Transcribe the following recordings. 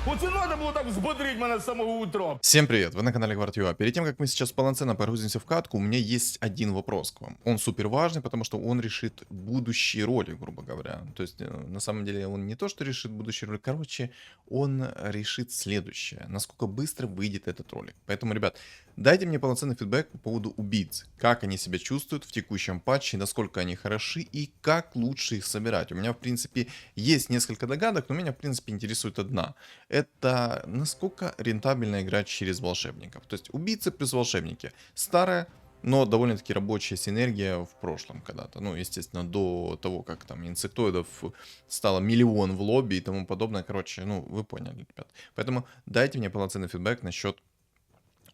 Оце надо було так взбодрить мене з самого утра. Всем привет, вы на канале Гвардиюа. Перед тем, как мы сейчас полноценно погрузимся в катку, у меня есть один вопрос к вам. Он супер важный, потому что он решит будущий ролик, грубо говоря. То есть, на самом деле, он не то, что решит будущий ролик, короче, он решит следующее. Насколько быстро выйдет этот ролик. Поэтому, ребят, дайте мне полноценный фидбэк по поводу убийц. Как они себя чувствуют в текущем патче, насколько они хороши и как лучше их собирать. У меня, в принципе, есть несколько догадок, но меня, в принципе, интересует одна. Это насколько рентабельно играть через волшебников. То есть убийцы плюс волшебники. Старая, но довольно-таки рабочая синергия в прошлом когда-то. Ну, естественно, до того, как там инсектоидов стало миллион в лобби и тому подобное. Короче, ну, вы поняли, ребят. Поэтому дайте мне полноценный фидбэк насчет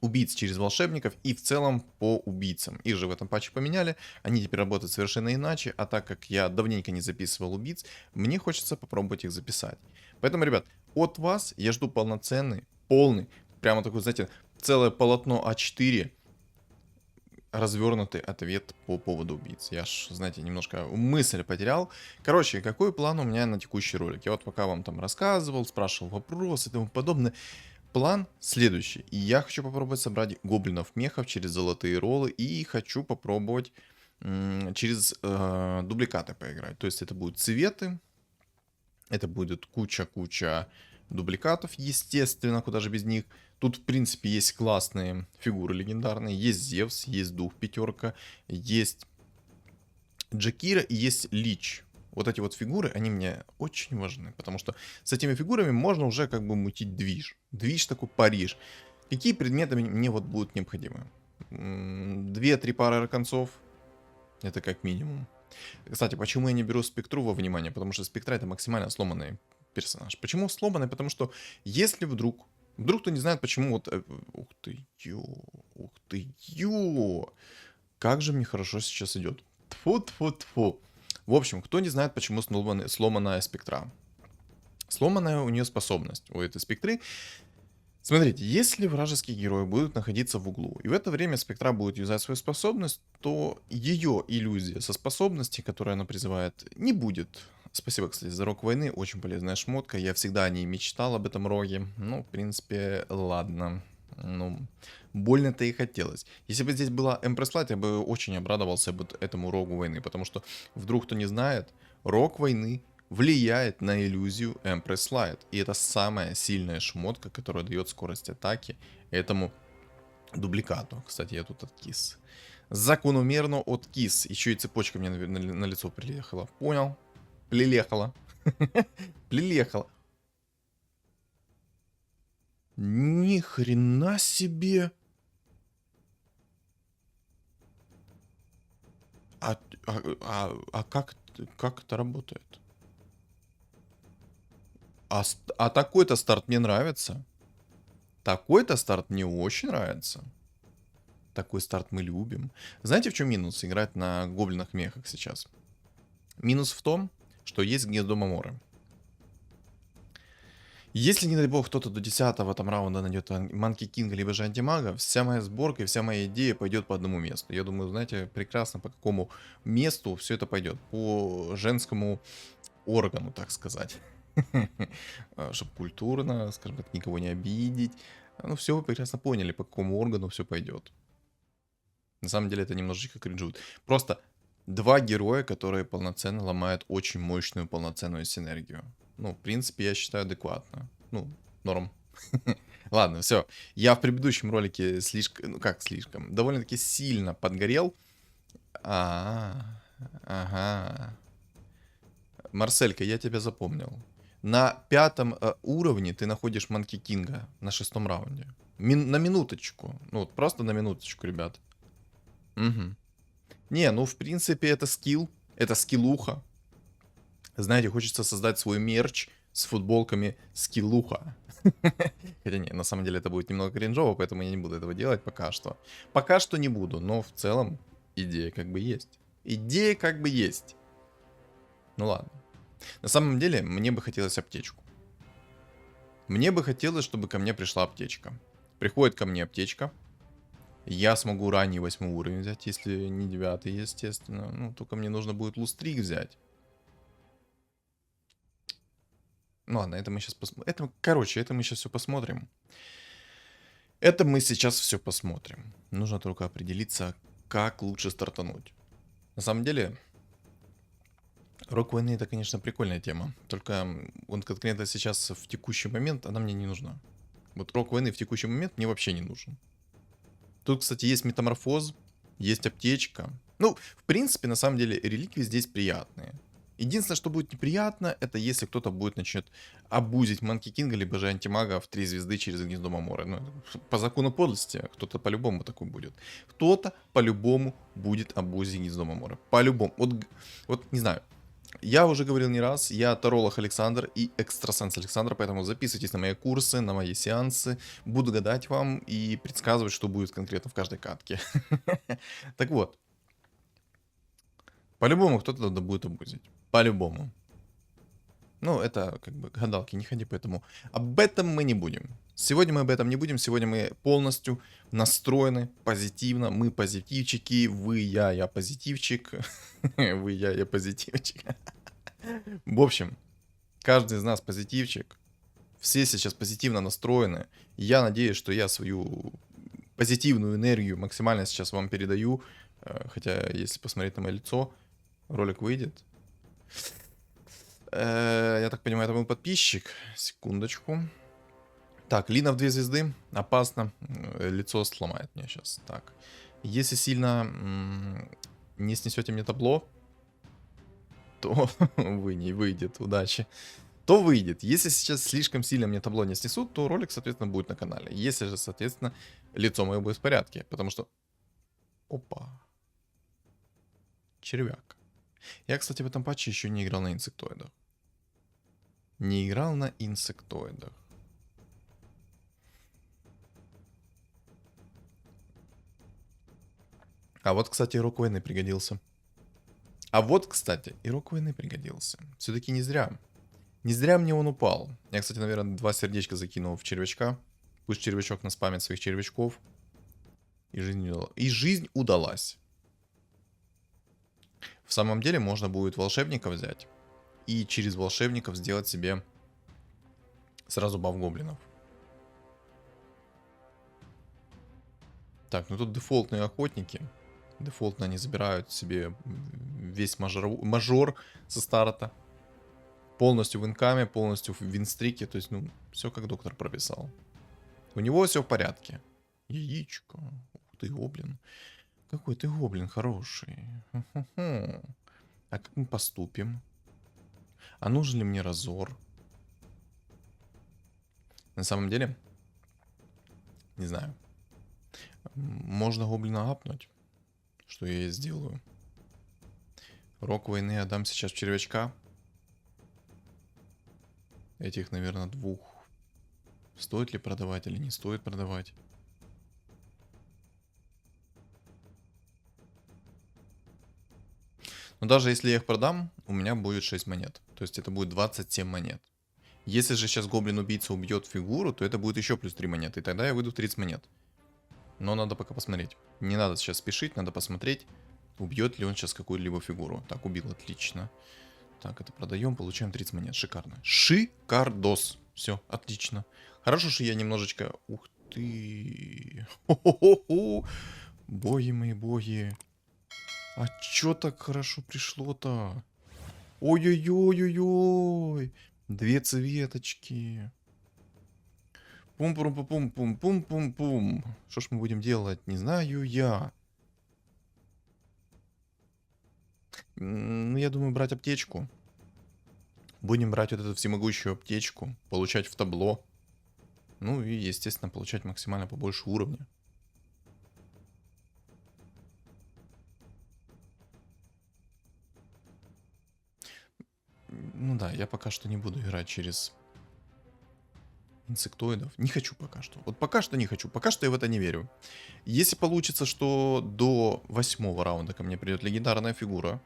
убийц через волшебников и в целом по убийцам. Их же в этом патче поменяли, они теперь работают совершенно иначе, а так как я давненько не записывал убийц, мне хочется попробовать их записать. Поэтому, ребят, от вас я жду полноценный, полный, прямо такой, знаете, целое полотно А4, развернутый ответ по поводу убийц. Я ж, знаете, немножко мысль потерял. Короче, какой план у меня на текущий ролик? Я вот пока вам там рассказывал, спрашивал вопросы и тому подобное. План следующий. Я хочу попробовать собрать гоблинов-мехов через золотые роллы. И хочу попробовать через дубликаты поиграть. То есть это будут цветы. Это будет куча-куча дубликатов, естественно, куда же без них. Тут, в принципе, есть классные фигуры легендарные. Есть Зевс, есть Дух Пятерка, есть Джакира и есть Лич. Вот эти вот фигуры, они мне очень важны, потому что с этими фигурами можно уже как бы мутить движ. Движ такой Париж. Какие предметы мне вот будут необходимы? 2-3 пары арканцов, это как минимум. Кстати, почему я не беру Спектру во внимание? Потому что Спектра это максимально сломанный персонаж. Почему сломанный? Потому что если вдруг кто не знает, почему вот... Ух ты, как же мне хорошо сейчас идет. Тфу-тфу-тфу. В общем, кто не знает, почему сломанная Спектра. Сломанная у нее способность, у этой Спектры. Смотрите, если вражеские герои будут находиться в углу, и в это время Спектра будет юзать свою способность, то ее иллюзия со способностью, которую она призывает, не будет. Спасибо, кстати, за рог войны, очень полезная шмотка, я всегда о ней мечтал, об этом роге. Ну, в принципе, ладно. Ну, больно-то и хотелось. Если бы здесь была Empress Light, я бы очень обрадовался бы этому рогу войны, потому что, вдруг кто не знает, рог войны влияет на иллюзию Empress Light. И это самая сильная шмотка, которая дает скорость атаки этому дубликату. Кстати, я тут откис. Закономерно откис. Еще и цепочка мне на лицо прилехала. Понял? Прилехала. Прилехала. Ни хрена себе. А как это работает? А такой-то старт мне нравится. Такой-то старт мне очень нравится. Такой старт мы любим. Знаете, в чем минус играть на гоблинах-мехах сейчас? Минус в том, что есть гнездо Маморы. Если, не дай бог, кто-то до 10-го там раунда найдет Манки Кинга, либо же антимага, вся моя сборка и вся моя идея пойдет по одному месту. Я думаю, знаете, прекрасно, по какому месту все это пойдет. По женскому органу, так сказать. Чтобы культурно, скажем так, никого не обидеть. Ну, все вы прекрасно поняли, по какому органу все пойдет. На самом деле это немножечко кринжует. Просто два героя, которые полноценно ломают очень мощную полноценную синергию. Ну, в принципе, я считаю адекватно. Ну, норм. Ладно, все. Я в предыдущем ролике слишком, ну как слишком, довольно-таки сильно подгорел. Ага. Марселька, я тебя запомнил. На 5-м уровне ты находишь Манки Кинга на 6-м раунде. На минуточку. Ну, вот просто на минуточку, ребят. Угу. Не, ну, в принципе, это скилл. Это скиллуха. Знаете, хочется создать свой мерч с футболками скиллуха. Хотя не, на самом деле это будет немного кринжово, поэтому я не буду этого делать пока что. Пока что не буду, но в целом идея как бы есть. Идея как бы есть. Ну ладно. На самом деле, мне бы хотелось аптечку. Мне бы хотелось, чтобы ко мне пришла аптечка. Приходит ко мне аптечка. Я смогу ранний 8 уровень взять, если не 9, естественно. Ну, только мне нужно будет лустрик взять. Ну ладно, это мы сейчас посмотрим. Короче, это мы сейчас все посмотрим. Это мы сейчас все посмотрим. Нужно только определиться, как лучше стартануть. На самом деле, рок войны это, конечно, прикольная тема. Только он конкретно сейчас в текущий момент, она мне не нужна. Вот рок войны в текущий момент мне вообще не нужен. Тут, кстати, есть метаморфоз, есть аптечка. Ну, в принципе, на самом деле, реликвии здесь приятные. Единственное, что будет неприятно, это если кто-то будет начнет абузить Манки Кинга, либо же антимага в 3 звезды через гнездо Маморы. Ну, по закону подлости, кто-то по-любому такой будет. Кто-то по-любому будет абузить гнездо Маморы. По-любому. Вот, не знаю. Я уже говорил не раз, я таролог Александр и экстрасенс Александр, поэтому записывайтесь на мои курсы, на мои сеансы. Буду гадать вам и предсказывать, что будет конкретно в каждой катке. Так вот. По-любому кто-то да будет абузить. По-любому. Ну, это как бы гадалки, не ходи, поэтому об этом мы не будем. Сегодня мы об этом не будем, сегодня мы полностью настроены позитивно, мы позитивчики, вы, я позитивчик, вы, я позитивчик. В общем, каждый из нас позитивчик, все сейчас позитивно настроены, я надеюсь, что я свою позитивную энергию максимально сейчас вам передаю, хотя, если посмотреть на мое лицо, ролик выйдет. Я так понимаю, это мой подписчик. Секундочку. Так, Лина в 2 звезды. Опасно. Лицо сломает мне сейчас. Так. Если сильно не снесете мне табло, то вы не выйдет. Удачи. То выйдет. Если сейчас слишком сильно мне табло не снесут, то ролик, соответственно, будет на канале. Если же, соответственно, лицо мое будет в порядке. Потому что... Опа. Червяк. Я, кстати, в этом патче еще не играл на инсектоидах. Не играл на инсектоидах. А вот, кстати, Рок войны пригодился. Все-таки не зря. Не зря мне он упал. Я, кстати, наверное, 2 сердечка закинул в червячка. Пусть червячок наспамит своих червячков. И жизнь удалась. В самом деле можно будет волшебника взять. И через волшебников сделать себе сразу баф гоблинов. Так, ну тут дефолтные охотники. Дефолтно они забирают себе весь мажор со старта. Полностью в инкаме, полностью в винстрике. То есть, ну, все как доктор прописал. У него все в порядке. Яичко. Ух ты, гоблин. Какой ты гоблин хороший. А как мы поступим? А нужен ли мне разор? На самом деле, не знаю. Можно гоблина апнуть. Что я и сделаю. Рок войны отдам сейчас в червячка. Этих, наверное, 2. Стоит ли продавать или не стоит продавать? Но даже если я их продам, у меня будет 6 монет. То есть это будет 27 монет. Если же сейчас гоблин-убийца убьет фигуру, то это будет еще плюс 3 монеты. И тогда я выйду в 30 монет. Но надо пока посмотреть. Не надо сейчас спешить, надо посмотреть, убьет ли он сейчас какую-либо фигуру. Так, убил, отлично. Так, это продаем, получаем 30 монет. Шикарно. Шикардос. Все, отлично. Хорошо, что я немножечко... Ух ты. Хо-хо-хо-хо. Боги мои, боги. А чё так хорошо пришло-то? Ой-ой-ой-ой-ой. 2 цветочки. Пум-пум-пум-пум-пум-пум-пум. Что ж мы будем делать? Не знаю я. Ну, я думаю, брать аптечку. Будем брать вот эту всемогущую аптечку. Получать в табло. Ну и, естественно, получать максимально побольше уровня. Ну да, я пока что не буду играть через инсектоидов. Не хочу пока что. Вот пока что не хочу. Пока что я в это не верю. Если получится, что до 8-го раунда ко мне придет легендарная фигура,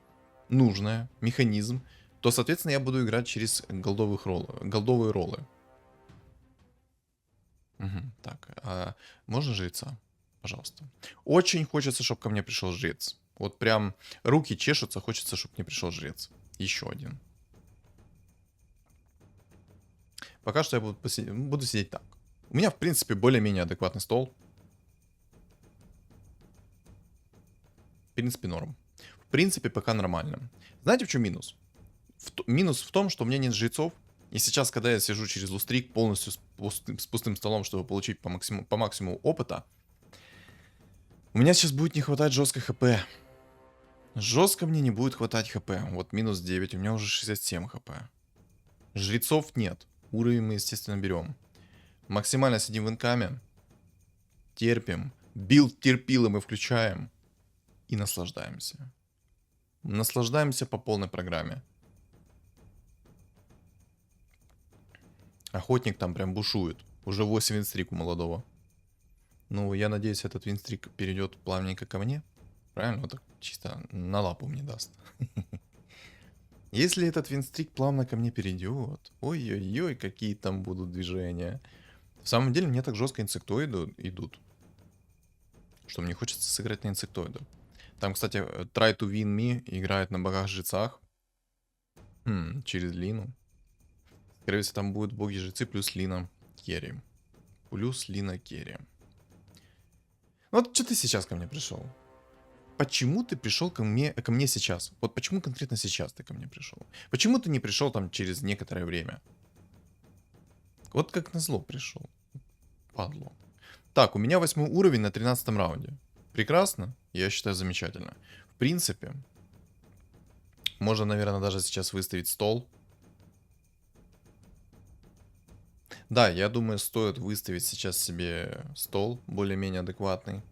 нужная, механизм, то, соответственно, я буду играть через голдовые роллы. Угу, так, а можно жреца? Пожалуйста. Очень хочется, чтобы ко мне пришел жрец. Вот прям руки чешутся, хочется, чтобы мне пришел жрец. Еще один. Пока что я буду сидеть так. У меня, в принципе, более-менее адекватный стол. В принципе, норм. В принципе, пока нормально. Знаете, в чем минус? Минус в том, что у меня нет жрецов. И сейчас, когда я сижу через лустрик полностью с пустым столом, чтобы получить по максимуму опыта, у меня сейчас будет не хватать жестко хп. Жестко мне не будет хватать хп. Вот минус 9, у меня уже 67 хп. Жрецов нет. Уровень мы, естественно, берем. Максимально сидим в инкаме. Терпим. Билд терпилы мы включаем. И наслаждаемся. Наслаждаемся по полной программе. Охотник там прям бушует. Уже 8 винстрик у молодого. Ну, я надеюсь, этот винстрик перейдет плавненько ко мне. Правильно? Вот так чисто на лапу мне даст. Если этот винстрик плавно ко мне перейдет, ой-ой-ой, какие там будут движения. В самом деле, мне так жестко инсектоиды идут, что мне хочется сыграть на инсектоидах. Там, кстати, Try to Win Me играет на богах-жрецах. Через Лину. Скорее всего, там будут боги-жрецы плюс Лина керри. Плюс Лина керри. Вот что ты сейчас ко мне пришел? Почему ты пришел ко мне сейчас? Вот почему конкретно сейчас ты ко мне пришел? Почему ты не пришел там через некоторое время? Вот как назло пришел. Падло. Так, у меня 8 уровень на 13 раунде. Прекрасно. Я считаю, замечательно. В принципе, можно, наверное, даже сейчас выставить стол. Да, я думаю, стоит выставить сейчас себе стол более-менее адекватный,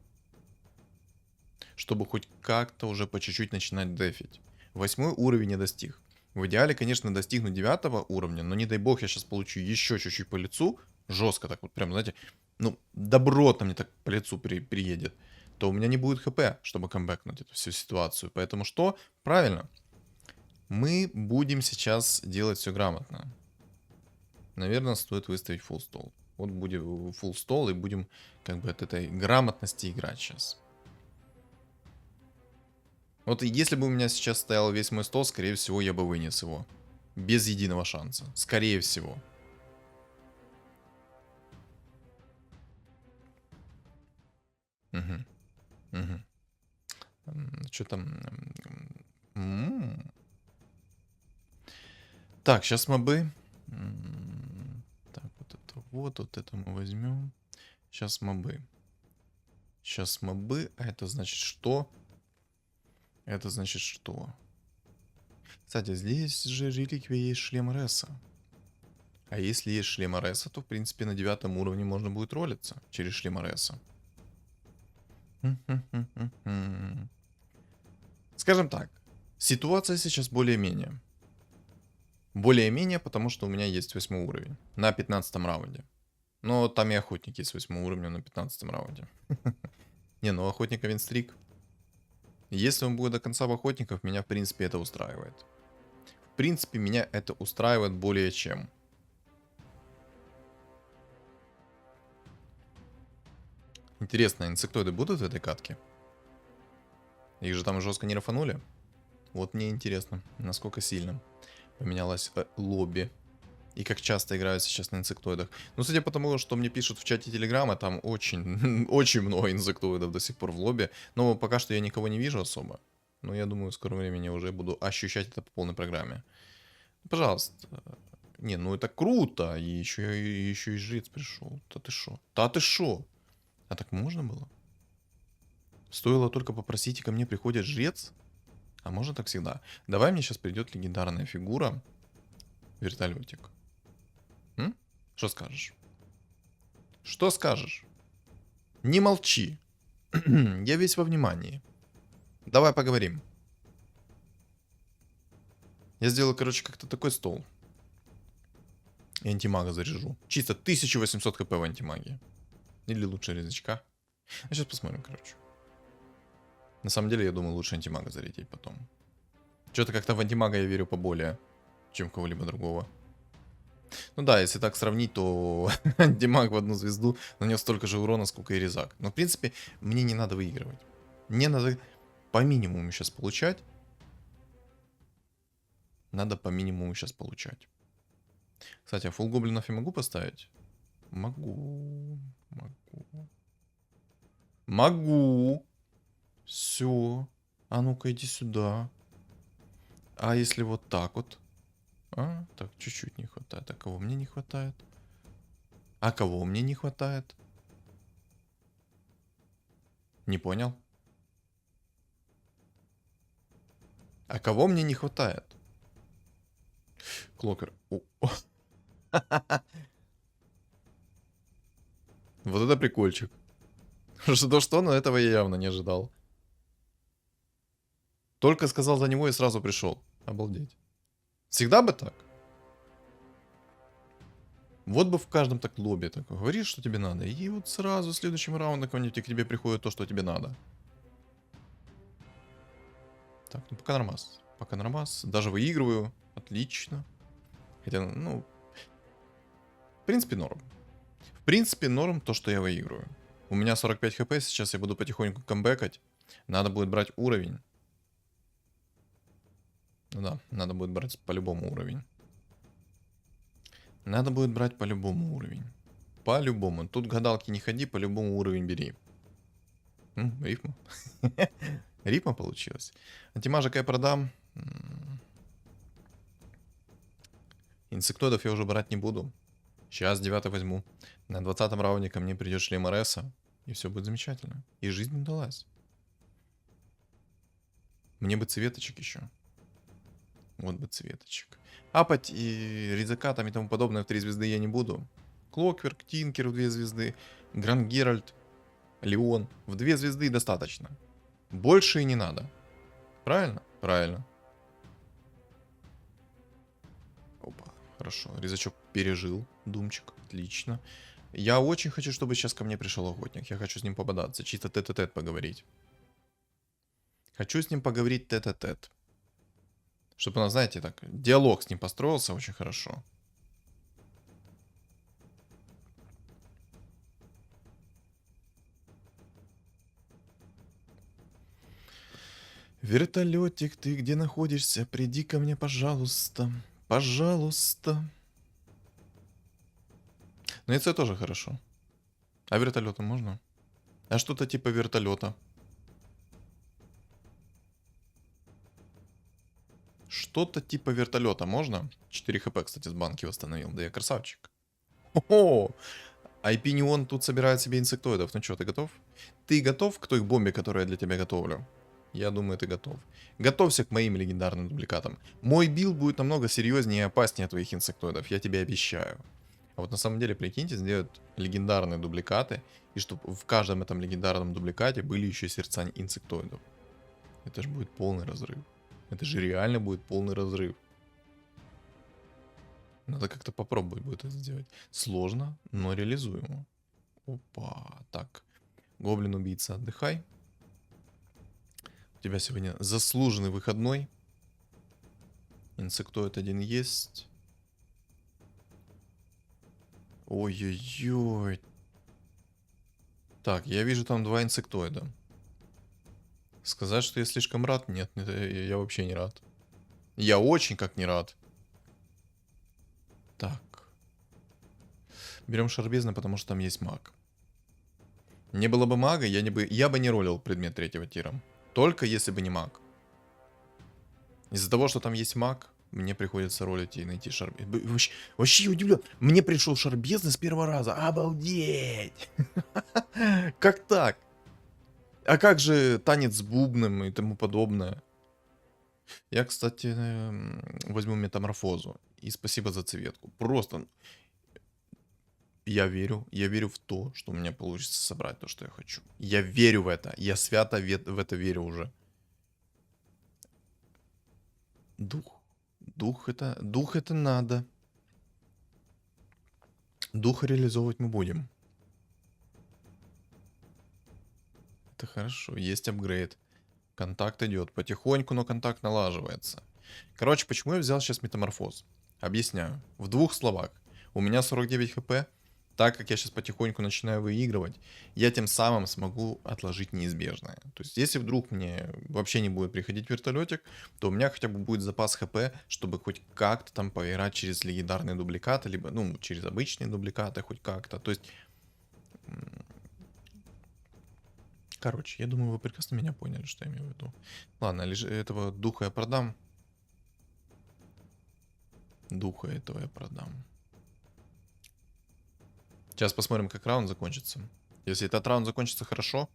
чтобы хоть как-то уже по чуть-чуть начинать дефить. 8 уровень не достиг. В идеале, конечно, достигну 9 уровня, но не дай бог я сейчас получу еще чуть-чуть по лицу, жестко так вот, прям, знаете, ну, добротно мне так по лицу приедет, то у меня не будет хп, чтобы камбэкнуть эту всю ситуацию. Поэтому что? Правильно. Мы будем сейчас делать все грамотно. Наверное, стоит выставить full стол. Вот будем full стол и будем как бы от этой грамотности играть сейчас. Вот если бы у меня сейчас стоял весь мой стол, скорее всего, я бы вынес его. Без единого шанса. Скорее всего. Угу. Угу. Что там? Так, сейчас мобы. Так, вот это мы возьмем. Сейчас мобы. Сейчас мобы, а это значит что? Это значит что? Кстати, здесь же реликвия есть шлем Реса. А если есть шлем Реса, то в принципе на 9 уровне можно будет ролиться через шлем Реса. Скажем так, ситуация сейчас более-менее. Более-менее, потому что у меня есть 8 уровень на 15 раунде. Но там и охотник есть 8 уровня на 15 раунде. Не, ну охотника винстрик. Если он будет до конца в охотников, меня в принципе это устраивает. В принципе, меня это устраивает более чем. Интересно, инсектоиды будут в этой катке? Их же там жестко не рафанули. Вот мне интересно, насколько сильно поменялось лобби. И как часто играют сейчас на инсектоидах. Ну, судя по тому, что мне пишут в чате Телеграма, там очень, очень много инсектоидов до сих пор в лобби. Но пока что я никого не вижу особо. Но я думаю, в скором времени уже буду ощущать это по полной программе. Пожалуйста. Не, ну это круто. И еще и жрец пришел. Да ты шо? Да ты шо? А так можно было? Стоило только попросить, и ко мне приходит жрец? А можно так всегда? Давай мне сейчас придет легендарная фигура. Вертолетик. Что скажешь? Что скажешь? Не молчи. Я весь во внимании. Давай поговорим. Я сделал, короче, как-то такой стол. И антимага заряжу. Чисто 1800 кп в антимаге. Или лучше резачка. А сейчас посмотрим, короче. На самом деле, я думаю, лучше антимага зарядить потом. Что-то как-то в антимага я верю поболее, чем кого-либо другого. Ну да, если так сравнить, то антимаг в одну звезду нанес столько же урона, сколько и резак. Но в принципе, мне не надо выигрывать. Мне надо по минимуму сейчас получать. Надо по минимуму сейчас получать. Кстати, а фулл гоблинов я могу поставить? Могу. Могу. Могу. Все. А ну-ка, иди сюда. А если вот так вот? А, так, чуть-чуть не хватает. А кого мне не хватает? А кого мне не хватает? Не понял. А кого мне не хватает? Клокер. Вот это прикольчик. Что, но этого я явно не ожидал. Только сказал за него и сразу пришел. Обалдеть. Всегда бы так. Вот бы в каждом так лобби так говоришь, что тебе надо. И вот сразу в следующем раунде к тебе приходит то, что тебе надо. Так, ну пока нормас. Пока нормас. Даже выигрываю. Отлично. Хотя, ну... В принципе, норм. В принципе, норм то, что я выигрываю. У меня 45 хп, сейчас я буду потихоньку камбэкать. Надо будет брать уровень. Ну да, надо будет брать по-любому уровень. Надо будет брать по-любому уровень. По-любому. Тут гадалки не ходи, по-любому уровень бери. Рифма. Рифма получилась. Антимажик я продам. Инсектоидов я уже брать не буду. Сейчас 9 возьму. На 20-м раунде ко мне придет шлем Ареса. И все будет замечательно. И жизнь удалась. Мне бы цветочек еще. Вот бы цветочек. Апать и Ризакатам и тому подобное в 3 звезды я не буду. Клокверк, Тинкер в 2 звезды. Гранд Геральт, Леон. В 2 звезды достаточно. Больше и не надо. Правильно? Правильно. Опа, хорошо. Резачок пережил. Думчик. Отлично. Я очень хочу, чтобы сейчас ко мне пришел охотник. Я хочу с ним пободаться. Чисто тет-а-тет поговорить. Хочу с ним поговорить тет-а-тет. Чтобы у нас, знаете, так, диалог с ним построился очень хорошо. Вертолетик, ты где находишься? Приди ко мне, пожалуйста. Пожалуйста. Но это тоже хорошо. А вертолетом можно? А что-то типа вертолета. Что-то типа вертолета можно? 4 хп, кстати, с банки восстановил. Да я красавчик. Хо-хо! Айпинион тут собирает себе инсектоидов. Ну что, ты готов? Ты готов к той бомбе, которую я для тебя готовлю? Я думаю, ты готов. Готовься к моим легендарным дубликатам. Мой билд будет намного серьезнее и опаснее твоих инсектоидов, я тебе обещаю. А вот на самом деле, прикиньте, сделать легендарные дубликаты, и чтобы в каждом этом легендарном дубликате были еще сердца инсектоидов. Это же будет полный разрыв. Это же реально будет полный разрыв. Надо как-то попробовать будет это сделать. Сложно, но реализуемо. Опа, так. Гоблин-убийца, отдыхай. У тебя сегодня заслуженный выходной. Инсектоид один есть. Ой-ой-ой. Так, я вижу там 2 инсектоида. Сказать, что я слишком рад? Нет, я вообще не рад. Я очень как не рад. Так. Берем шарбезна, потому что там есть маг. Не было бы мага, я бы не ролил предмет 3-го тира. Только если бы не маг. Из-за того, что там есть маг, мне приходится ролить и найти шарбезна. Вообще удивлен. Мне пришел шарбезна с первого раза. Обалдеть! Как так? А как же танец с бубном и тому подобное? Я, кстати, возьму метаморфозу. И спасибо за цветку. Просто я верю в то, что у меня получится собрать то, что я хочу. Я верю в это. Я свято в это верю уже. Дух. Дух это надо. Дух реализовывать мы будем. Это хорошо. Есть апгрейд. Контакт идет потихоньку, но контакт налаживается. Короче, почему я взял сейчас метаморфоз? Объясняю. В 2 словах. У меня 49 хп. Так как я сейчас потихоньку начинаю выигрывать, я тем самым смогу отложить неизбежное. То есть, если вдруг мне вообще не будет приходить вертолетик, то у меня хотя бы будет запас хп, чтобы хоть как-то там поиграть через легендарные дубликаты, либо, ну, через обычные дубликаты хоть как-то. То есть, короче, я думаю, вы прекрасно меня поняли, что я имею в виду. Ладно, лишь этого духа я продам. Духа этого я продам. Сейчас посмотрим, как раунд закончится. Если этот раунд закончится хорошо,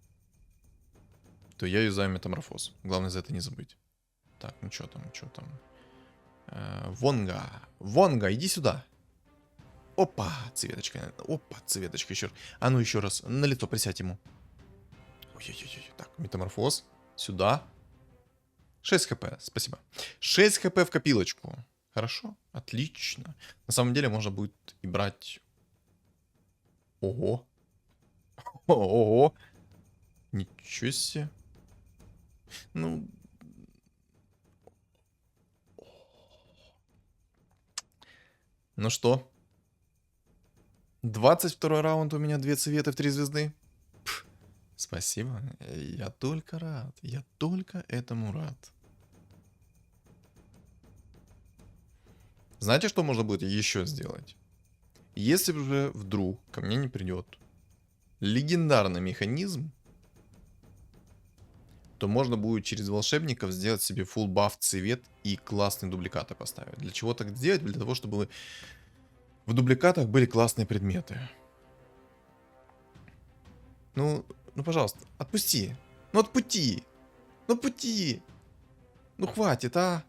то я юзаю метаморфоз. Главное за это не забыть. Так, ну что там, что там. Вонга. Вонга, иди сюда. Опа, цветочка. Опа, цветочка еще. А ну еще раз, на лицо присядь ему. Ой-ой-ой. Так, метаморфоз. Сюда. 6 хп, спасибо. 6 хп в копилочку. Хорошо, отлично. На самом деле можно будет и брать... Ого. Ого. Ничего себе. Ну... Ну что? 22 раунд, у меня 2 цвета в 3 звезды. Пф, спасибо. Я только рад. Я только этому рад. Знаете, что можно будет еще сделать? Если же вдруг ко мне не придет легендарный механизм, то можно будет через волшебников сделать себе full buff цвет и классные дубликаты поставить. Для чего так сделать? Для того, чтобы в дубликатах были классные предметы. Ну, пожалуйста, отпусти. Ну, отпусти. Ну, пути. Ну, хватит, а.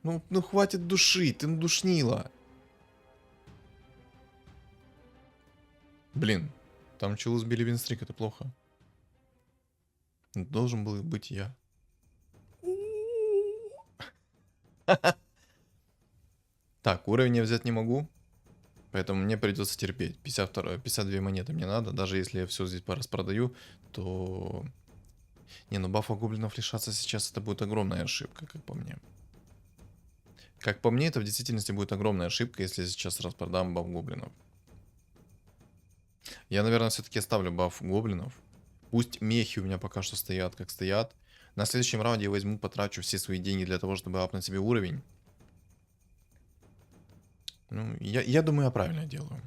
Ну, хватит души, ты надушнила. Блин, там челу сбили винстрик, это плохо. Должен был быть я. Так, уровень я взять не могу. Поэтому мне придется терпеть. 52 монеты мне надо. Даже если я все здесь пораспродаю, то... Не, ну бафа гоблинов лишаться сейчас это будет огромная ошибка, как по мне. Как по мне, это в действительности будет огромная ошибка, если я сейчас распродам баф гоблинов. Я, наверное, все-таки оставлю баф гоблинов. Пусть мехи у меня пока что стоят, как стоят. На следующем раунде я возьму, потрачу все свои деньги для того, чтобы апнуть себе уровень. Ну, я думаю, я правильно делаю.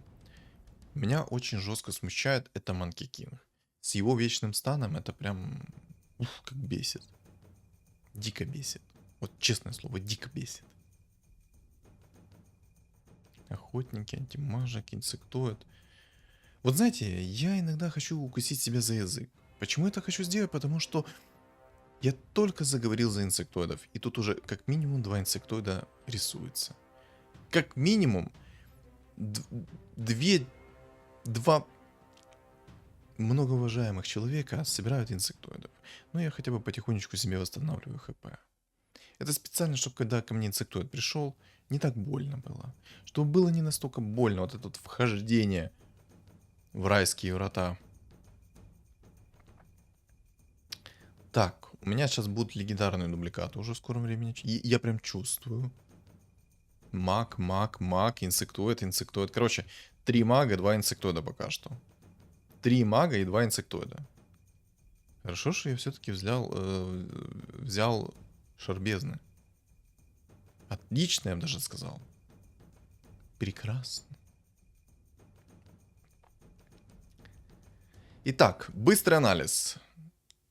Меня очень жестко смущает это Манки Кинг. С его вечным станом это прям... Уф, как бесит. Дико бесит. Вот честное слово, дико бесит. Охотники, антимажик, инсектоид. Вот знаете, я иногда хочу укусить себя за язык. Почему я это хочу сделать? Потому что я только заговорил за инсектоидов. И тут уже как минимум 2 инсектоида рисуется. Как минимум два многоуважаемых человека собирают инсектоидов. Но я хотя бы потихонечку себе восстанавливаю хп. Это специально, чтобы когда ко мне инсектоид пришел, не так больно было. Чтобы было не настолько больно вот это вот вхождение в райские врата. Так, у меня сейчас будут легендарные дубликаты уже в скором времени. Я прям чувствую. Маг, инсектоид, инсектоид. Короче, 3 мага, 2 инсектоида пока что. 3 мага и 2 инсектоида. Хорошо, что я все-таки взял шар бездны. Отлично, я бы даже сказал. Прекрасно. Итак, быстрый анализ.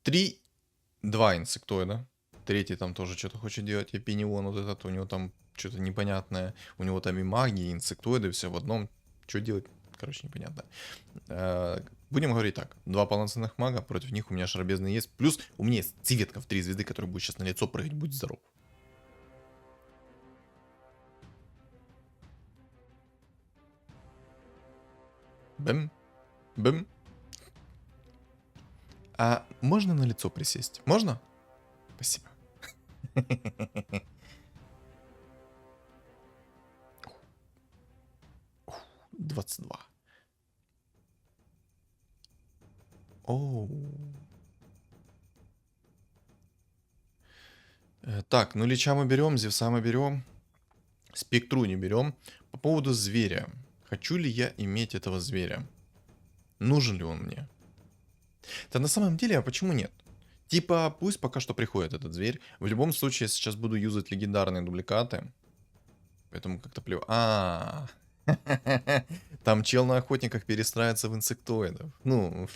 2 инсектоида. Третий там тоже что-то хочет делать. Эпинион вот этот, у него там что-то непонятное. У него там и магия, и инсектоиды, все в одном. Что делать? Короче, непонятно. Будем говорить так. 2 полноценных мага, против них у меня шар бездны есть. Плюс у меня есть цветка в 3 звезды, который будет сейчас на лицо прыгать. Будь здоров. Бэм. Бэм. А можно на лицо присесть? Можно? Спасибо. 22. Оу. Так, ну Лича мы берем, Зевса мы берем. Спектру не берем. По поводу зверя. Хочу ли я иметь этого зверя? Нужен ли он мне? Да на самом деле, а почему нет? Типа, пусть пока что приходит этот зверь. В любом случае, я сейчас буду юзать легендарные дубликаты. Поэтому как-то плевать. Там чел на охотниках перестраивается в инсектоидов. Ну,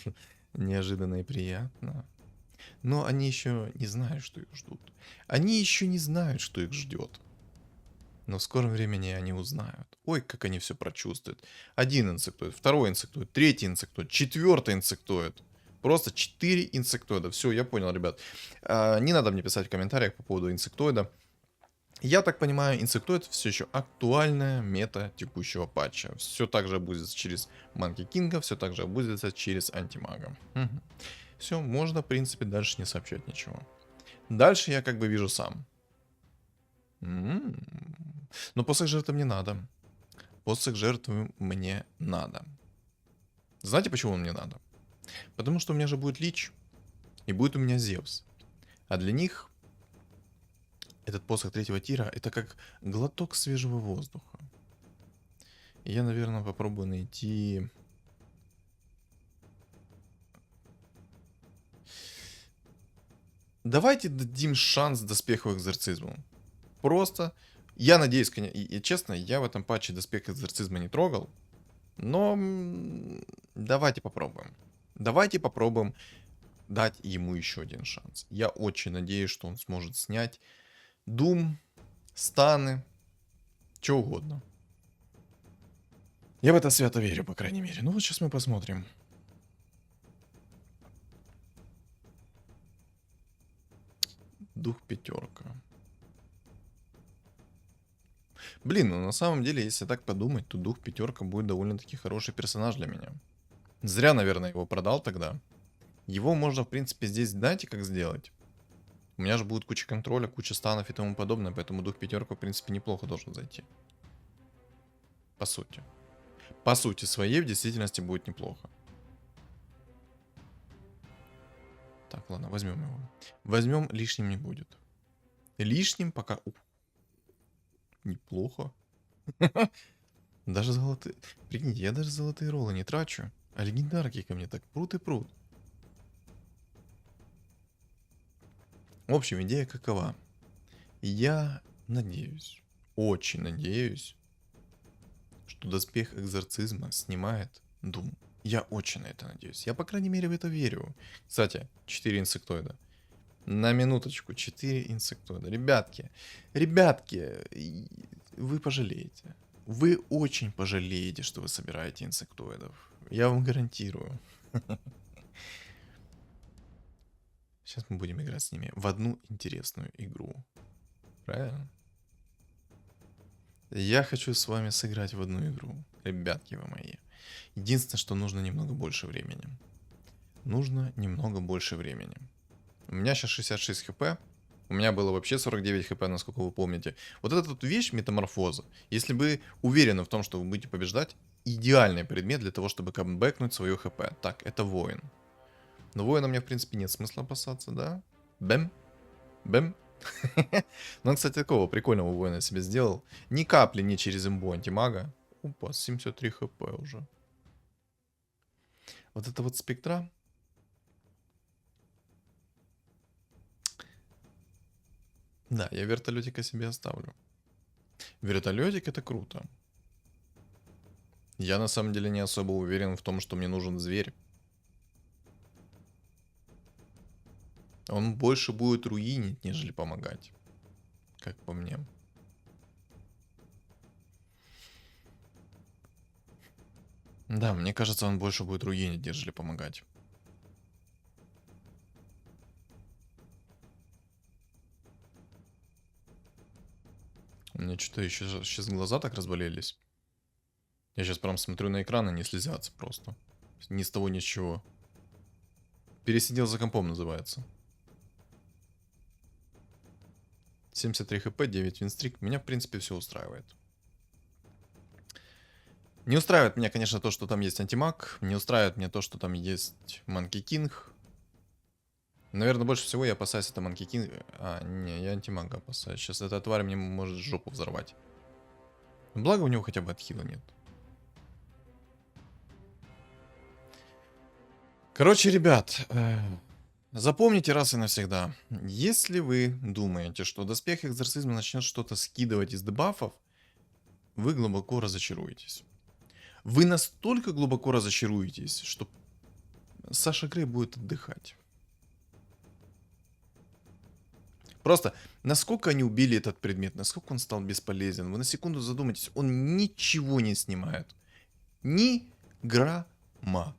неожиданно и приятно. Но они еще не знают, что их ждут. Они еще не знают, что их ждет. Но в скором времени они узнают. Ой, как они все прочувствуют. Один инсектоид, второй инсектоид, третий инсектоид, четвертый инсектоид. Просто 4 инсектоида. Все, я понял, ребят. Не надо мне писать в комментариях по поводу инсектоида. Я так понимаю, инсектоид все еще актуальная мета текущего патча. Все так же обузится через Манки Кинга, все так же обузится через антимага. Все, можно, в принципе, дальше не сообщать ничего. Дальше я как бы вижу сам. Но посох жертвы мне надо. Посох жертвы мне надо. Знаете, почему он мне надо? Потому что у меня же будет Лич, и будет у меня Зевс. А для них этот посох третьего тира это как глоток свежего воздуха. И я, наверное, попробую найти... Давайте дадим шанс доспеху экзорцизму. Просто, я надеюсь, и честно, я в этом патче доспех экзорцизма не трогал. Но давайте попробуем. Давайте попробуем дать ему еще один шанс. Я очень надеюсь, что он сможет снять Doom, станы, что угодно. Я в это свято верю, по крайней мере. Ну вот сейчас мы посмотрим. Дух пятерка. Блин, ну на самом деле, если так подумать, то Дух пятерка будет довольно-таки хороший персонаж для меня. Зря, наверное, его продал тогда. Его можно, в принципе, здесь, знаете, как сделать? У меня же будет куча контроля, куча станов и тому подобное, поэтому Дух пятерка, в принципе, неплохо должен зайти. По сути. По сути своей в действительности будет неплохо. Так, ладно, возьмем его. Возьмем, лишним не будет. Лишним пока... Неплохо. Даже золотые... Прикиньте, я даже золотые роллы не трачу. А легендарки ко мне так прут и прут. В общем, идея какова? Я надеюсь, очень надеюсь, что доспех экзорцизма снимает Doom. Я очень на это надеюсь. Я, по крайней мере, в это верю. Кстати, 4 инсектоида. На минуточку, 4 инсектоида. Ребятки, вы пожалеете. Вы очень пожалеете, что вы собираете инсектоидов. Я вам гарантирую. Сейчас мы будем играть с ними в одну интересную игру. Правильно? Я хочу с вами сыграть в одну игру. Ребятки вы мои. Единственное, что нужно немного больше времени. Нужно немного больше времени. У меня сейчас 66 хп. У меня было вообще 49 хп, насколько вы помните. Вот эта вот вещь, метаморфоза, если вы уверены в том, что вы будете побеждать, идеальный предмет для того, чтобы камбэкнуть свое хп. Так, это воин. Но воина мне, в принципе, нет смысла опасаться, да? Бэм. Бэм. Ну, он, кстати, такого прикольного воина себе сделал. Ни капли не через имбу антимага. Опа, 73 хп уже. Вот это вот спектра. Да, я вертолетика себе оставлю. Вертолетик это круто. Я на самом деле не особо уверен в том, что мне нужен зверь. Он больше будет руинить, нежели помогать. Как по мне. Да, мне кажется, он больше будет руинить, нежели помогать. У меня что-то еще сейчас глаза так разболелись. Я сейчас прям смотрю на экран, и не слезятся просто. Ни с того, ни с чего. Пересидел за компом называется. 73 хп, 9 винстрик. Меня, в принципе, все устраивает. Не устраивает меня, конечно, то, что там есть антимаг. Не устраивает меня то, что там есть Манки Кинг. Наверное, больше всего я опасаюсь это Манки Кинг. А, не, я антимага опасаюсь. Сейчас эта тварь мне может жопу взорвать. Благо у него хотя бы отхила нет. Короче, ребят, запомните раз и навсегда. Если вы думаете, что доспех экзорцизма начнет что-то скидывать из дебафов, вы глубоко разочаруетесь. Вы настолько глубоко разочаруетесь, что Саша Грей будет отдыхать. Просто, насколько они убили этот предмет, насколько он стал бесполезен. Вы на секунду задумайтесь, он ничего не снимает. Ни грамма.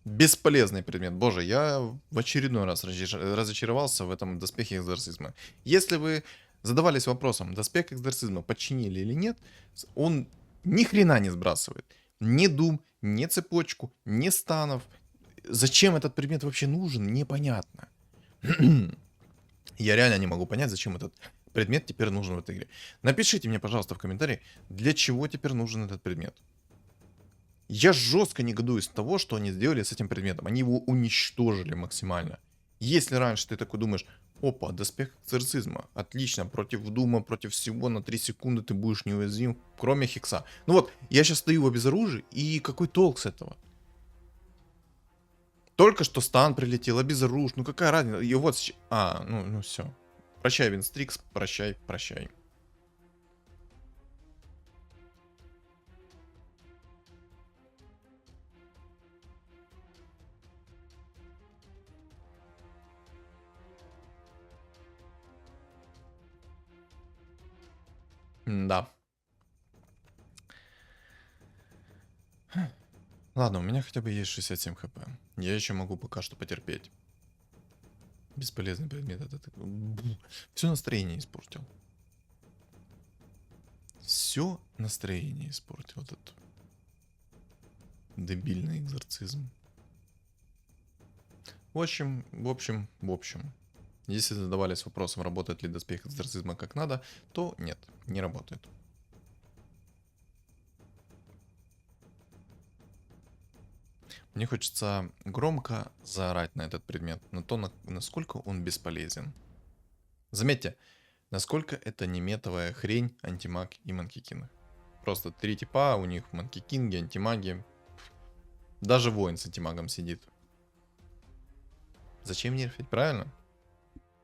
Бесполезный предмет. Боже, я в очередной раз разочаровался в этом доспехе экзорцизма. Если вы задавались вопросом, доспех экзорцизма починили или нет, он ни хрена не сбрасывает. Ни дум, ни цепочку, ни станов. Зачем этот предмет вообще нужен, непонятно. Я реально не могу понять, зачем этот предмет теперь нужен в этой игре. Напишите мне, пожалуйста, в комментарии, для чего теперь нужен этот предмет. Я жестко негодую с того, что они сделали с этим предметом. Они его уничтожили максимально. Если раньше ты такой думаешь, опа, доспех экзорцизма, отлично, против дума, против всего на 3 секунды ты будешь неуязвим, кроме хекса. Ну вот, я сейчас стою его без оружия, и какой толк с этого? Только что стан прилетел, обезоружен, ну какая разница? И вот, ну все. Прощай, Винстрикс, прощай, прощай. Да. Ладно, у меня хотя бы есть 67 хп. Я еще могу пока что потерпеть. Бесполезный предмет этот. Все настроение испортил. Все настроение испортил этот дебильный экзорцизм. В общем. Если задавались вопросом, работает ли доспех экзорцизма как надо, то нет, не работает. Мне хочется громко заорать на этот предмет, на то, насколько он бесполезен. Заметьте, насколько это неметовая хрень антимаг и манкикин. Просто 3 типа, у них манкикинги, антимаги. Даже воин с антимагом сидит. Зачем нерфить, правильно?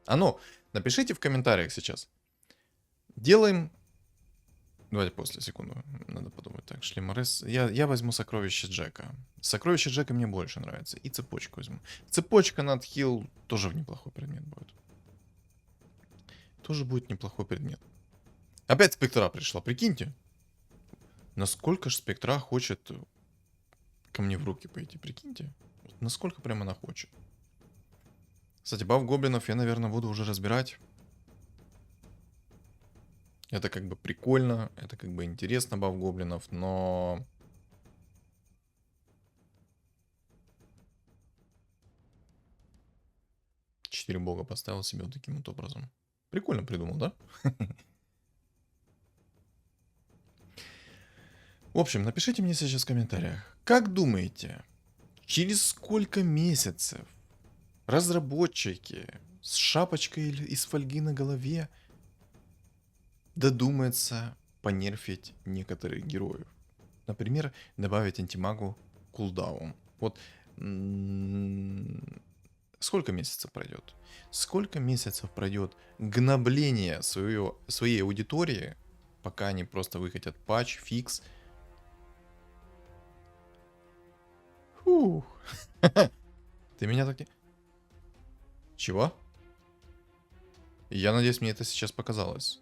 А ну, напишите в комментариях сейчас. Делаем... Давайте после, секунду. Надо подумать. Так, шлеморез. Я возьму сокровище Джека. Сокровище Джека мне больше нравится. И цепочку возьму. Цепочка на отхил тоже в неплохой предмет будет. Тоже будет неплохой предмет. Опять спектра пришла, прикиньте. Насколько же спектра хочет ко мне в руки пойти, прикиньте. Вот насколько прям она хочет. Кстати, баф гоблинов я, наверное, буду уже разбирать. Это как бы прикольно, это как бы интересно, баф гоблинов, но... Четыре бога поставил себе вот таким вот образом. Прикольно придумал, да? В общем, напишите мне сейчас в комментариях, как думаете, через сколько месяцев разработчики с шапочкой из фольги на голове додумаются понерфить некоторых героев? Например, добавить антимагу кулдаун. Вот сколько месяцев пройдет? Сколько месяцев пройдет гнобление своей аудитории, пока они просто выкатят патч, фикс? Фух. Ты меня так не... Чего? Я надеюсь, мне это сейчас показалось.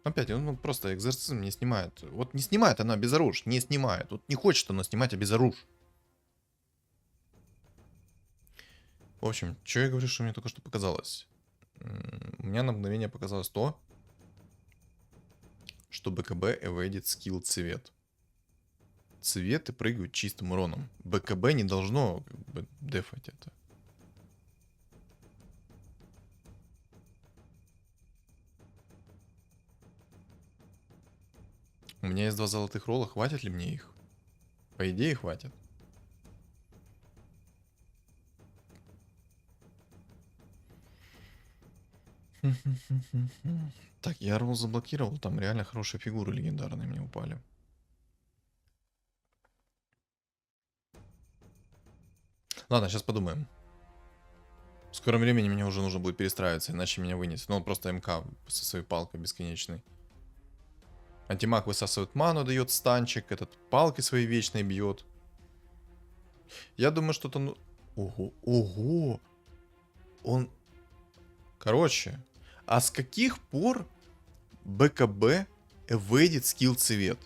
Опять, ну просто экзорцизм не снимает. Вот не снимает она безоруж, не снимает. Вот не хочет она снимать безоруж. В общем, что я говорю, что мне только что показалось? У меня на мгновение показалось то, что БКБ эвейдит скилл цвет. Цветы прыгают чистым уроном. БКБ не должно как бы дефать это. У меня есть 2 золотых ролла, хватит ли мне их? По идее, хватит. Так, я ролл заблокировал, там реально хорошие фигуры легендарные мне упали. Ладно, сейчас подумаем. В скором времени мне уже нужно будет перестраиваться, иначе меня вынесет. Ну, он просто МК со своей палкой бесконечной. Антимаг высасывает ману, дает станчик, этот палки свои вечные бьет. Я думаю, что-то... Ну... Ого, ого! Он... Короче, а с каких пор БКБ эвейдит скилл цвет?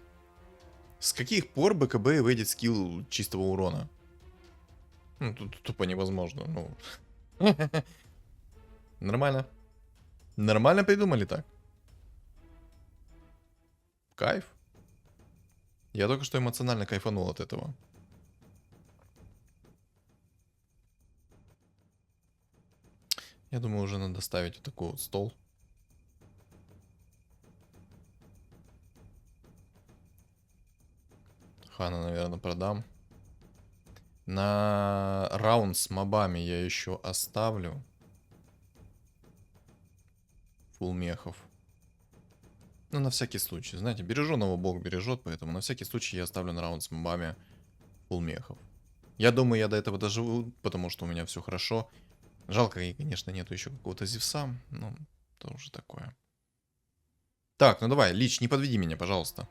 С каких пор БКБ эвейдит скилл чистого урона? Ну, тут тупо невозможно, ну... Нормально. Нормально придумали так. Кайф. Я только что эмоционально кайфанул от этого. Я думаю, уже надо ставить вот такой вот стол. Хана, наверное, продам. На раунд с мобами я еще оставлю. Фул мехов. Ну, на всякий случай. Знаете, береженого Бог бережет, поэтому на всякий случай я оставлю на раунд с мобами фул мехов. Я думаю, я до этого доживу, потому что у меня все хорошо. Жалко, и, конечно, нету еще какого-то Зевса, но это уже такое. Так, ну давай, Лич, не подведи меня, пожалуйста.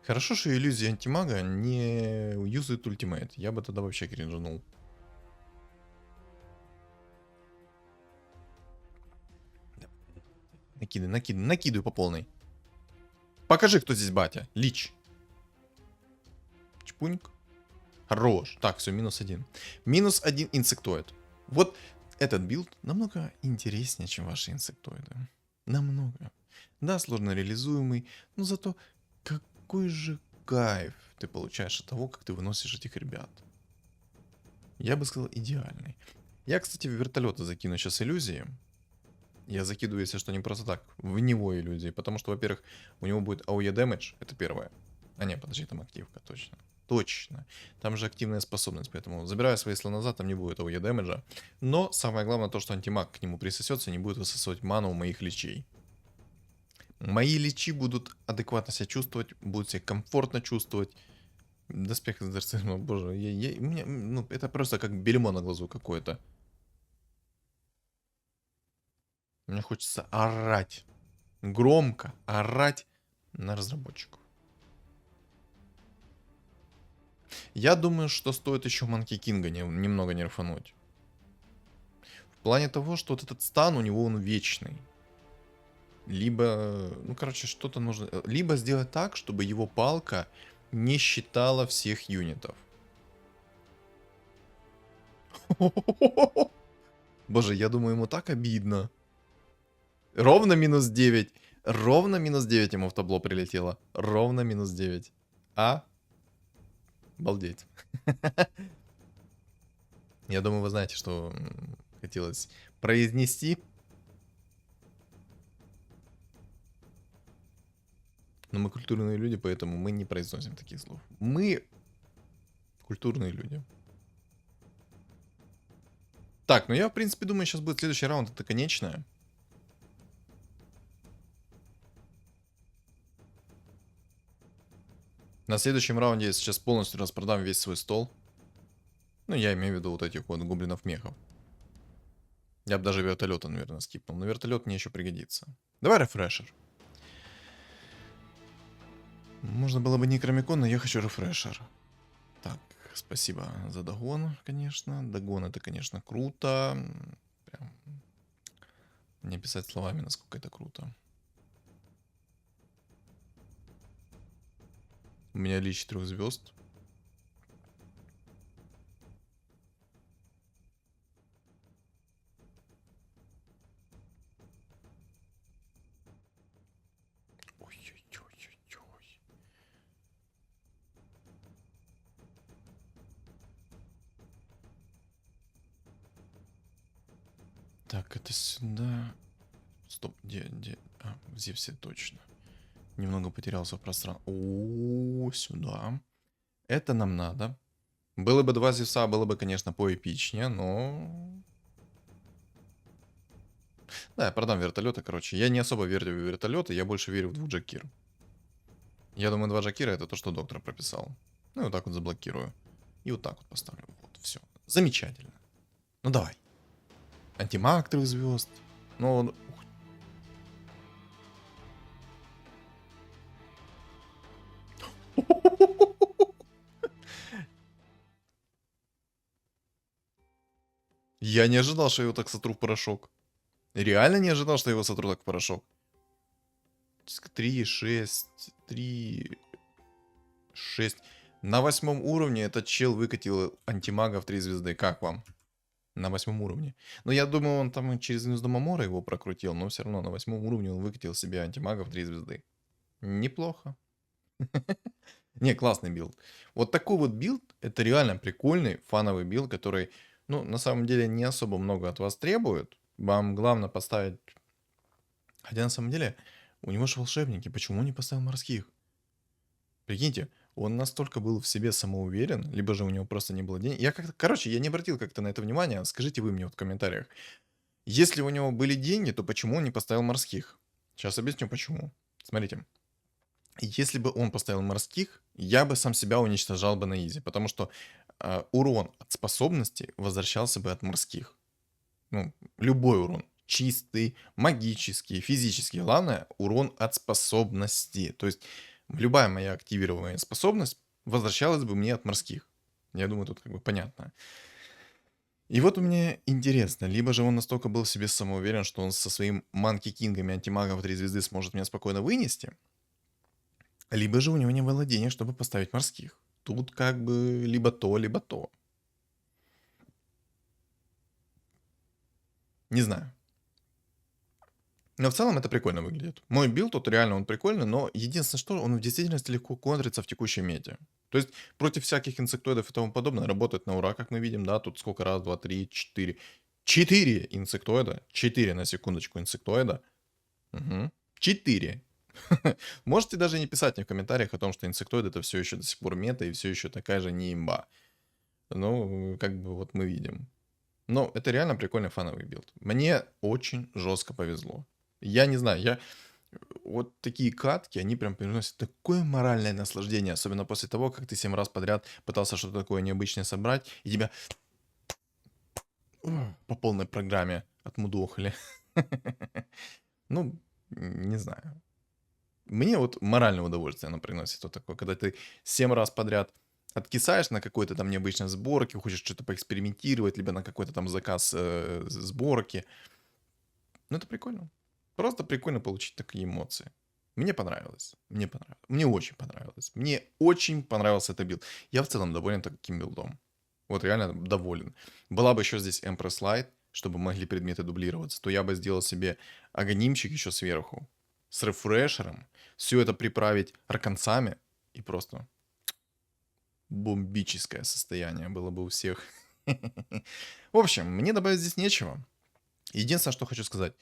Хорошо, что иллюзия антимага не юзает ультимейт. Я бы тогда вообще кринжанул. Накидывай по полной. Покажи, кто здесь батя. Лич. Чпуньк. Хорош. Так, все, -1. -1 инсектоид. Вот этот билд намного интереснее, чем ваши инсектоиды. Намного. Да, сложно реализуемый, но зато какой же кайф ты получаешь от того, как ты выносишь этих ребят. Я бы сказал, идеальный. Я, кстати, в вертолеты закину сейчас иллюзии. Я закидываю, если что, не просто так, в него иллюзии. Потому что, во-первых, у него будет AOE damage, это первое. А не, подожди, там активка, точно. Точно. Там же активная способность, поэтому забирая свои слова назад, там не будет AOE дэмэджа. Но самое главное то, что антимаг к нему присосется и не будет высасывать ману у моих личей. Мои личи будут адекватно себя чувствовать, будут себя комфортно чувствовать. Доспех экзорцизма, боже, у меня, ну, это просто как бельмо на глазу какое-то. Мне хочется орать. Громко орать на разработчиков. Я думаю, что стоит еще Манки Кинга немного нерфануть. В плане того, что вот этот стан у него он вечный. Либо, ну короче, что-то нужно... Либо сделать так, чтобы его палка не считала всех юнитов. Боже, я думаю, ему так обидно. Ровно -9. Ровно -9 ему в табло прилетело. Ровно -9. А? Балдеть. Я думаю, вы знаете, что хотелось произнести. Но мы культурные люди, поэтому мы не произносим таких слов. Мы культурные люди. Так, ну я, в принципе, думаю, сейчас будет следующий раунд. Это конечное. На следующем раунде я сейчас полностью распродам весь свой стол. Ну, я имею в виду вот этих вот гоблинов-мехов. Я бы даже вертолета, наверное, скипнул. Но вертолет мне еще пригодится. Давай рефрешер. Можно было бы некромикон, но я хочу рефрешер. Так, спасибо за догон, конечно. Догон это, конечно, круто. Прям не описать словами, насколько это круто. У меня лич 3 звезд. Ой-ой-ой-ой-ой. Так, это сюда. Стоп, где? А, в Зевсе точно. Немного потерялся в пространстве. О, сюда. Это нам надо. Было бы 2 Зевса, было бы, конечно, поэпичнее, но... Да, я продам вертолеты, короче. Я не особо верю в вертолеты, я больше верю в двуджакир. Я думаю, два Джакира это то, что доктор прописал. Ну и вот так вот заблокирую. И вот так вот поставлю. Вот, все. Замечательно. Ну давай. Антимаг 3 звезд. Ну, я не ожидал, что я его так сотру в порошок. Реально не ожидал, что я его сотру так в порошок. 3, 6, 3, 6. На 8 уровне этот чел выкатил антимага в 3 звезды. Как вам? На 8 уровне. Ну, я думаю, он там через Гнездо Мамора его прокрутил, но все равно на 8 уровне он выкатил себе антимага в 3 звезды. Неплохо. Не, классный билд. Вот такой вот билд, это реально прикольный, фановый билд, который, ну, на самом деле не особо много от вас требует. Вам главное поставить... Хотя на самом деле у него же волшебники, почему он не поставил морских? Прикиньте, он настолько был в себе самоуверен, либо же у него просто не было денег. Я как-то, короче, я не обратил как-то на это внимание. Скажите вы мне вот в комментариях. Если у него были деньги, то почему он не поставил морских? Сейчас объясню почему. Смотрите. Если бы он поставил морских, я бы сам себя уничтожал бы на изи, потому что урон от способности возвращался бы от морских. Ну, любой урон. Чистый, магический, физический. Главное, урон от способности. То есть любая моя активированная способность возвращалась бы мне от морских. Я думаю, тут как бы понятно. И вот у меня интересно, либо же он настолько был в себе самоуверен, что он со своим Манки Кингами антимагом в 3 звезды сможет меня спокойно вынести, либо же у него не было денег, чтобы поставить морских. Тут как бы либо то, либо то. Не знаю. Но в целом это прикольно выглядит. Мой билд тут реально он прикольный, но единственное, что он в действительности легко контрится в текущей мете. То есть против всяких инсектоидов и тому подобное работает на ура, как мы видим, да, тут сколько раз, 2, 3, 4. 4 инсектоида, 4 на секундочку инсектоида. Угу. 4. Можете даже не писать мне в комментариях о том, что инсектоид это все еще до сих пор мета и все еще такая же не имба. Ну, как бы вот мы видим. Но это реально прикольный фановый билд. Мне очень жестко повезло. Я не знаю, вот такие катки, они прям приносят такое моральное наслаждение, особенно после того, как ты 7 раз подряд пытался что-то такое необычное собрать, и тебя по полной программе отмудохали. Ну, не знаю. Мне вот моральное удовольствие оно приносит вот такое, когда ты 7 раз подряд откисаешь на какой-то там необычной сборке, хочешь что-то поэкспериментировать, либо на какой-то там заказ сборки. Ну, это прикольно. Просто прикольно получить такие эмоции. Мне понравилось. Мне понравилось. Мне очень понравилось. Мне очень понравился этот билд. Я в целом доволен таким билдом. Вот реально доволен. Была бы еще здесь Empress Light, чтобы могли предметы дублироваться, то я бы сделал себе агонимчик еще сверху. С рефрешером. Все это приправить арканцами. И просто бомбическое состояние было бы у всех. В общем, мне добавить здесь нечего. Единственное, что хочу сказать.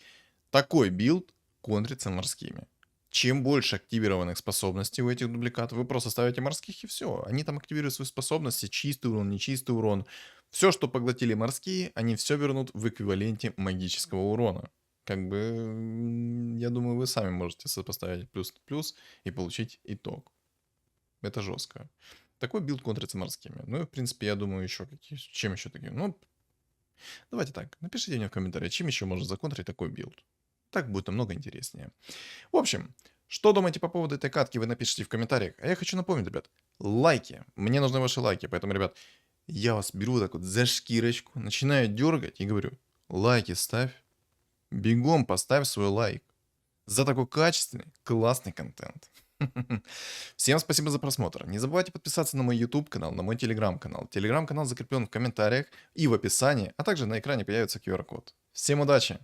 Такой билд контрится морскими. Чем больше активированных способностей у этих дубликатов, вы просто ставите морских и все. Они там активируют свои способности, чистый урон, нечистый урон. Все, что поглотили морские, они все вернут в эквиваленте магического урона. Как бы, я думаю, вы сами можете сопоставить плюс на плюс и получить итог. Это жестко. Такой билд контрится морскими. Ну и, в принципе, я думаю, еще какие. Чем еще такие? Ну, давайте так. Напишите мне в комментариях, чем еще можно законтрить такой билд. Так будет намного интереснее. В общем, что думаете по поводу этой катки, вы напишите в комментариях. А я хочу напомнить, ребят, лайки. Мне нужны ваши лайки. Поэтому, ребят, я вас беру так вот за шкирочку, начинаю дергать и говорю, лайки ставь. Бегом поставь свой лайк. За такой качественный, классный контент. Всем спасибо за просмотр. Не забывайте подписаться на мой YouTube канал, на мой Telegram канал. Telegram канал закреплен в комментариях и в описании, а также на экране появится QR-код. Всем удачи!